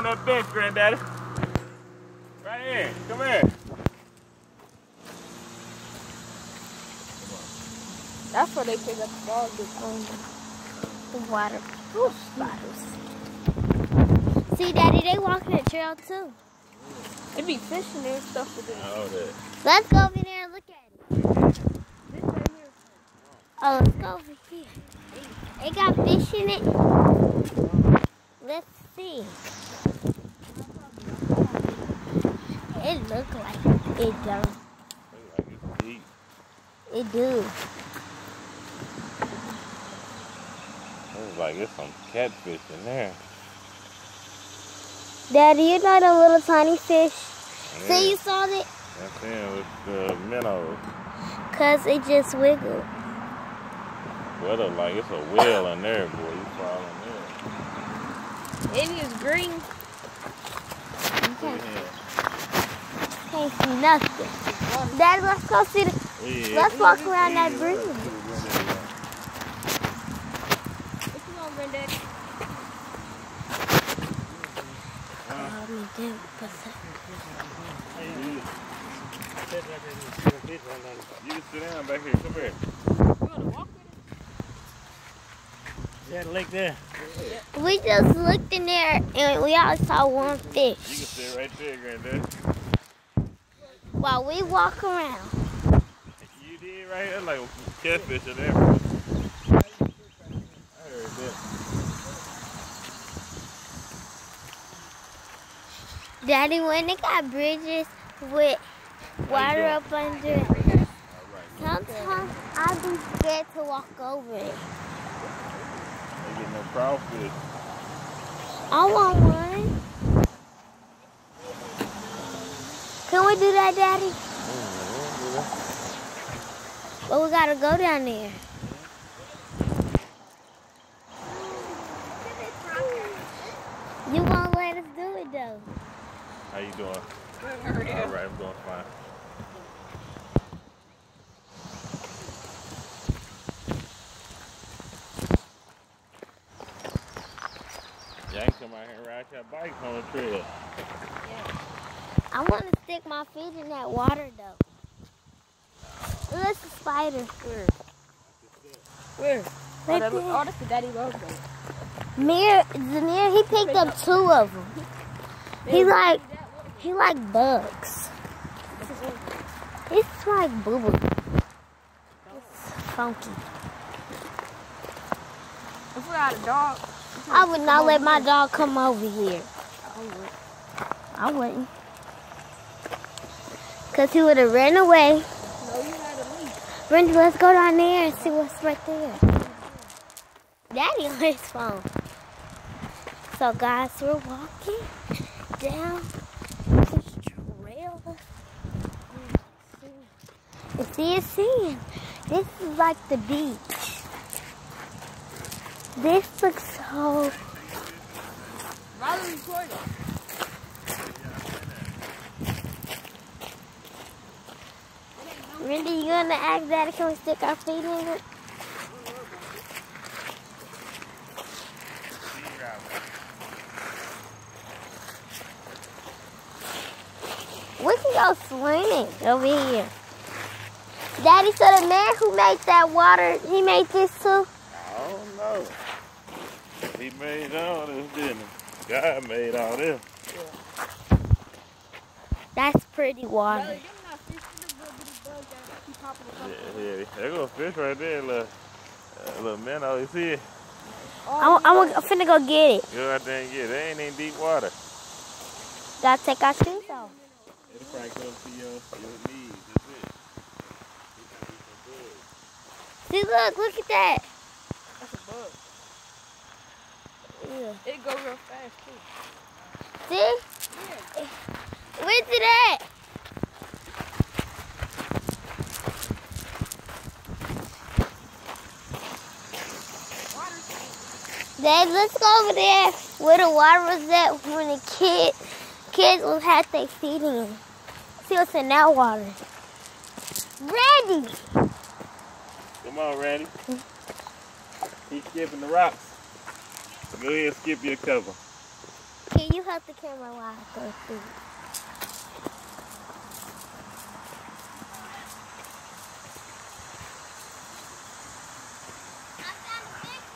on that bench, Granddaddy. Right here. Come here. That's where they pick up the dog the water bottles. See, Daddy, they walk in the trail too. They be fishing there and stuff with it. Oh, that. Let's go over there and look at it. This right here. Oh, let's go over here. They got fish in it. Let's see. It look like it don't. Look like it's deep. It do. Looks like it's some catfish in there. Daddy, you know the little tiny fish? Yeah. See, you saw it? That's him with the minnows. Cause it just wiggled. Well, it look like it's a whale in there, boy. You fall in there. It is green. Okay. Can't see nothing. Daddy, let's go see the. Yeah. Let's walk around that bridge. What you want, Granddaddy? You can sit down back here. Come here. You want to walk with it? Yeah, the lake there. We just looked in there and we all saw one You fish. can sit right there, Granddad. While we walk around. You did right here, like some catfish in there. I heard that. Daddy, when they got bridges with water up under it, sometimes I be scared to walk over it. They get no crawfish. I want one. Can we do that, Daddy? But we gotta go down there. You won't let us do it though. How you doing? All right, I'm doing fine. Y'all can come out here and ride your bikes on the trail. I want to stick my feet in that water though. Look, it's a spider. Where? Right there. Oh, that's the Daddy logo. Zamir, he picked up 2 of them. He like bugs. It's like boo-boo. It's funky. If we had a dog, I would not let my dog come over here. I wouldn't. Because he would have ran away. no, you had to leave. Brenda, let's go down there and see what's right there. Daddy on his phone. So guys, we're walking down this trail. And see it seeing. This is like the beach. This looks so... Rather record it. Randy, you gonna ask Daddy, can we stick our feet in it? We can go swimming over here. Daddy, so the man who made that water, he made this too? I don't know. He made all this, didn't he? God made all this. That's pretty water. Yeah, there go a fish right there, little minnow. You see it? I'm finna go get it. Go out there and get it. They ain't in deep water. Gotta take our shoes off. It'll probably come to your knees. That's it. See, look at that. That's a bug. Yeah. It go real fast too. See? Yeah. Where's it at? Dad, let's go over there where the water was at when the kids had their feet in. See what's in that water. Randy! Come on, Randy. He's skipping the rocks. Go ahead and skip your cover. Can you hold the camera while I go through?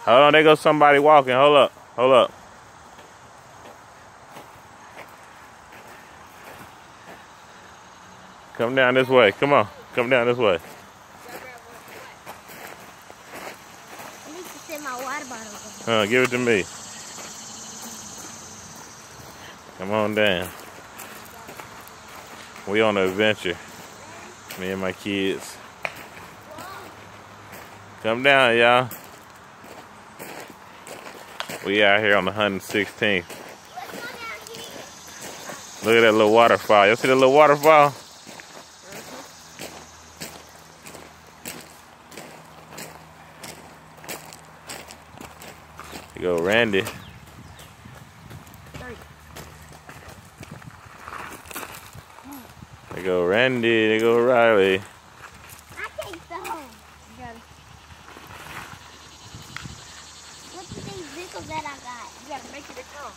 Hold on, there goes somebody walking. Hold up. Hold up. Come down this way. Come on. Come down this way. I need to set my water bottle. Give it to me. Come on down. We on an adventure. Me and my kids. Come down, y'all. We out here on the 116th. Look at that little waterfall. You see that little waterfall? There go Randy. There go Randy. There go Riley. I can't go. You gotta, Look at these vehicles that I got. you gotta make it across.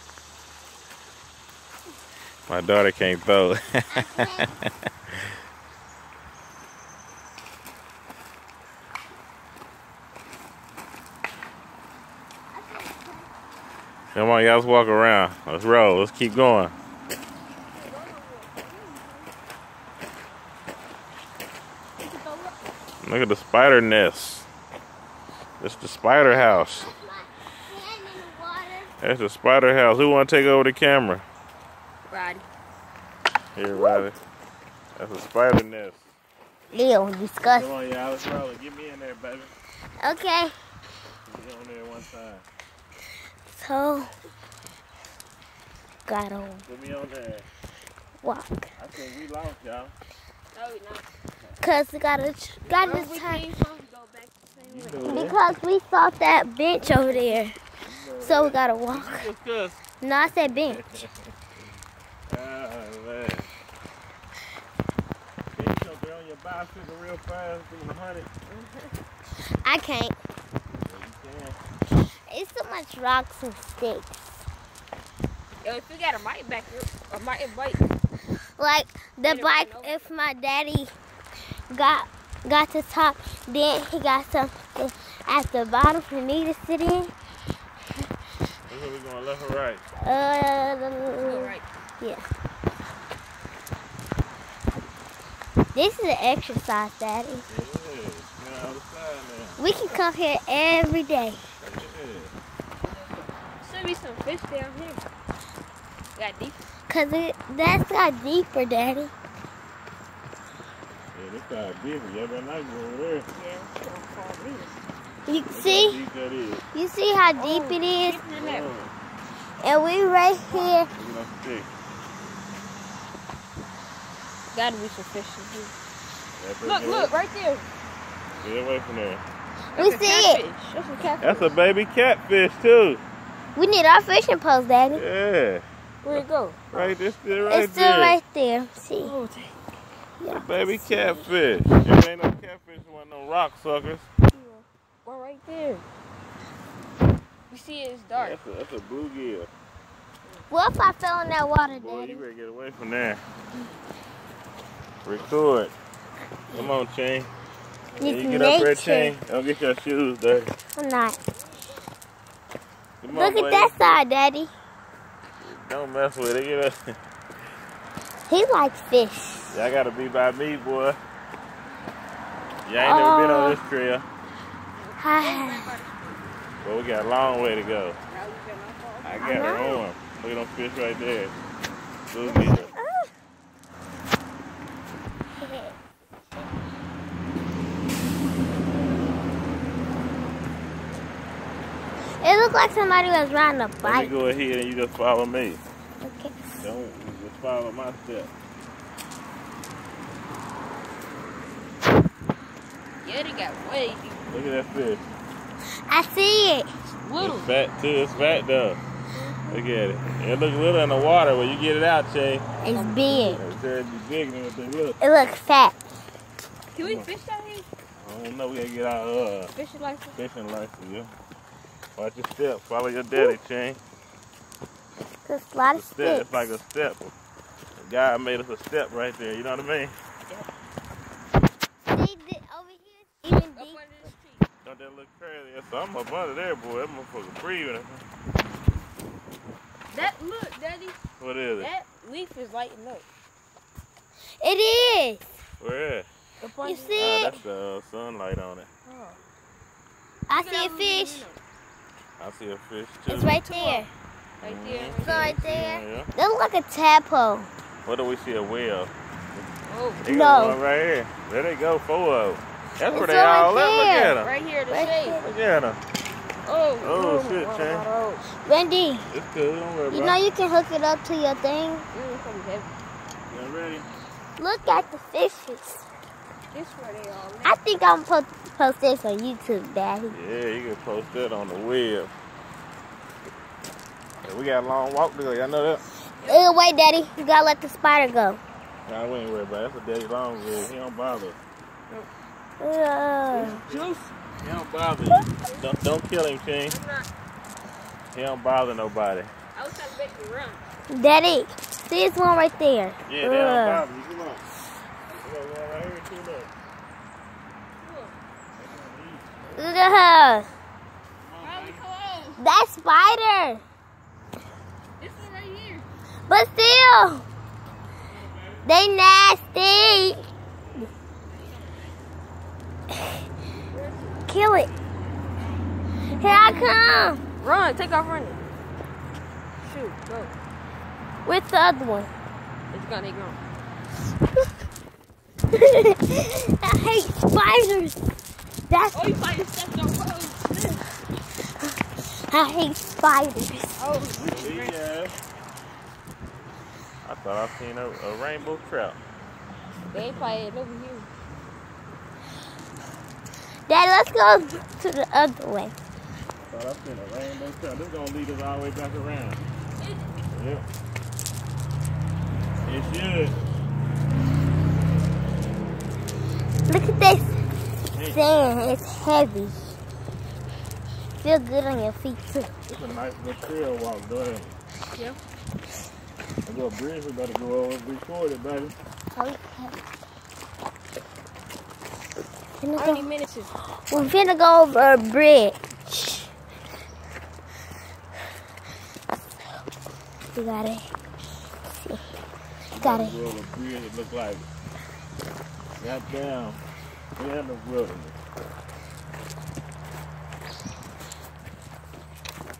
My daughter can't throw. Come on, y'all, let's walk around. Let's roll. Let's keep going. Look at the spider nest. It's the spider house. My hand in the water. That's the spider house. Who want to take over the camera? Roddy. Here, Riley. That's a spider nest. Leo, disgusting. Come on, y'all. Let's roll it. Get me in there, baby. Okay. Get on there one time. So, gotta Put me on there. walk. I think we lost, y'all. No, we not. Cause we gotta Where we turn. came from, go back the same way. Because we saw that bench over there. So we gotta walk. Discuss. No, I said bench. Oh, man. Can you jump there on your bicycle real fast doing 100? I can't. Yeah, you can. It's so much rocks and sticks. Yo, if you got a mic back here, a mic bike, Like the bike, if my daddy got the top, then he got something at the bottom for me to sit in. Where we going, left or right? go right. Yeah. This is an exercise, Daddy. Yeah, get on the side now. We can come here every day. Yeah. Should be some fish down here. Got deep. Cause that's got deeper, Daddy. Yeah, this side deeper. Y'all better not go over there. Yeah, it's gonna fall in. You Look how see? deep that is. You see how deep it is? Deeper than that. Oh, And we right here. look at them sticks. Gotta be some fish in here. That's Look, okay. look, right there. Get away from there. We That's a see it. catfish. That's a catfish. That's a baby catfish, too. We need our fishing post, Daddy. Yeah. Where'd it go? Right, this still right It's still there. right there. See? Oh, Yeah. Baby catfish. If ain't no catfish, there wasn't no rock suckers. we're right there. You see it's dark. That's a bluegill. What if I fell in that water, Boy, Daddy? you better get away from there. Record. Come on, Chain. It's You get up there, nature. Chain. Don't get your shoes dirty. I'm not. Come Look on, at that side, Daddy. Don't mess with it. Get up. He likes fish. Y'all gotta be by me, boy. Y'all ain't never been on this trail. But we got a long way to go. I got her arm. Look at them fish right there. Bluegill. It looked like somebody was riding a Let me bike. go ahead and you just follow me. Okay. Don't just follow my steps. Yeah, they got way deep. Look at that fish. I see it. Little. It's fat too. It's fat though. Look at it. It looks little in the water. When you get it out, Che, It's big. it's very big than what they look. It looks fat. Can we fish out here? I don't know. We gotta get our Fishing license? fishing license. Yeah. Watch your step. Follow your daddy, Che. There's a lot of It's a step. sticks. It's like a step. The guy made us a step right there. You know what I mean? See, over here, it's even Up deep. under this tree. Don't that look crazy? There's something up under there, boy. That motherfucker breathing. That, look, Daddy. What is it? That leaf is lighting up. It is. Where at? Up You under- see Ah, it? that's the sunlight on it. Oh. I Look at see a that fish. little I see a fish too. It's right there. right there. It's right there. Yeah. That looks like a tadpole. What do we see? A whale. Oh, They got No. one right here. There they go, 4 of them. That's where It's they right all at. Look there. at them. right here, the Right shade. there. Look at them. Oh, Oh, shit, Chan. Randy, It's cool. Don't worry you about know it. you can hook it up to your thing. It's gonna be heavy. You ready? Look at the fishes. This where they all I think I'm supposed to post this on YouTube, Daddy. Yeah, you can post that on the web. Yeah, we got a long walk to go. Y'all know that? Wait, Daddy. You gotta let the spider go. Nah, we ain't worried about it. That's a day long web. He don't bother. juice. He don't bother you. Don't kill him, King. I'm not. He don't bother nobody. I was trying to make you run. Daddy, see this one right there. Yeah, they don't bother you. Come on. We got one right here, too, look. Look at her. Probably close. That spider. This one right here. But still, they nasty. Kill it. Here I come. Run, take off running. Shoot, go. With the other one. It's gonna take on. I hate spiders. That's Oh, you probably stepped on road. I hate spiders. Oh, Yeah. I thought I seen a rainbow trout. they ain't probably over here. Dad, let's go to the other way. Thought I seen a rainbow trout. This is gonna lead us all the way back around. Yep. It should. Look at this sand. It's heavy. Feel good on your feet too. It's a nice little trail walk. Go ahead. Yeah. I got a bridge we better go over and record it, baby. Okay. How many minutes is it? We're finna go over a bridge. You got it. Got it. Go over a bridge that look like goddamn in the wilderness.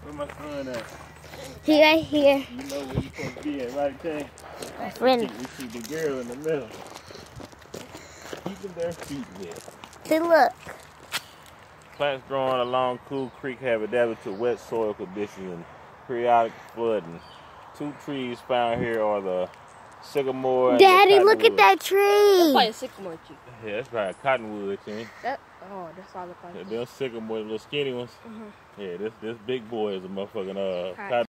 Where my son at? He right here. You know where you supposed to be at, right, King? Friend. We see the girl in the middle. Keeping their feet wet. See, look. Plants growing along Cool Creek have adapted to wet soil conditions and periodic flooding. 2 trees found here are the sycamore and Daddy, the look at cottonwood. that That's tree. probably a sycamore tree. Yeah, that's probably cottonwood, King. That, oh, that's all it Yeah, like. them sycamore, the little skinny ones. Yeah, this big boy is a motherfucking cotton.